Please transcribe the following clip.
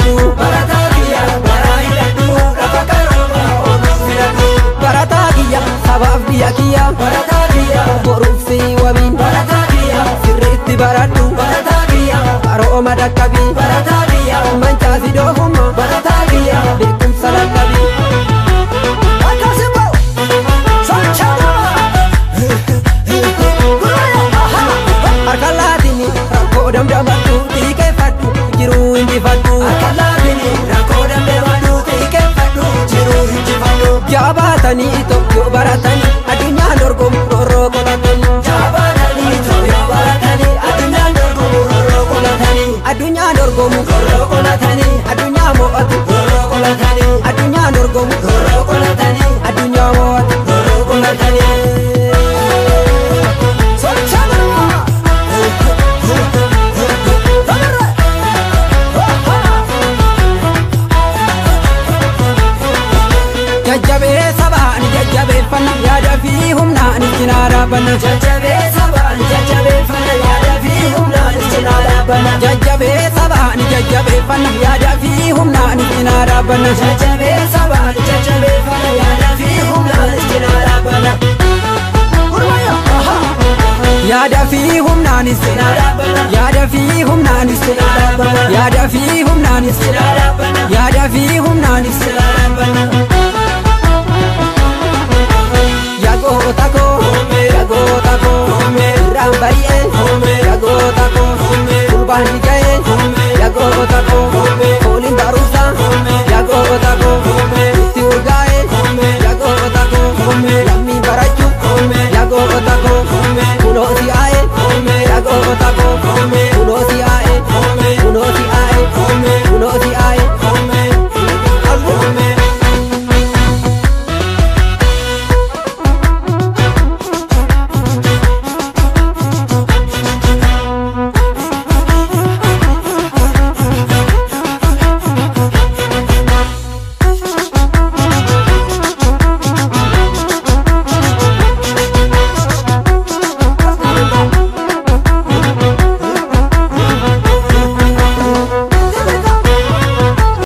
filadhu barataa kiyya baraa hidhadhu lafa qarooma ooluu filadhu barataa kiyya sabaaf biyya kiyya barataa kiyya boruuf si wabiin barataa kiyya sirriitti baradhu barataa kiyya qarooma dhaqqabii barataa kiyya mancaa si doofumma barataa kiyya beekumsa lallabii harkalaatini rakkoo damdamatu xiqqeeffadhu jiruu injifadhu harkalaatini rakkoo damdamatu xiqqeeffadhu jiruu injifadhu jaabaatanii Itoophiyoo baratanii addunyaan dorgomu roorroo qolatanii jaabaatanii Itoophiyoo baratanii addunyaan dorgomu roorroo qolatanii addunyaan dorgomu roorroo qolatanii addunyaa mo'atu roorroo qolatanii addunyaan dorgomu roorroo qolatanii addunyaa mo'atu roorroo qolatanii jajjabee sabaan jajjabeeffanna yaada fi humnaan cinaa dhaabbanna jajjabee sabaan jajjabeeffanna yaada fi humnaan cinaa dhaabbanna jajjabee sabaan jajjabeeffanna yaada fi humnaan cinaa dhaabbanna jajjabee sabaan jajjabeeffanna yaada fi humnaan cinaa dhaabbanna yaada fi humnaan cinaa dhaabbanna yaada fi humnaan cinaa dhaabbanna yaada fi humnaan cinaa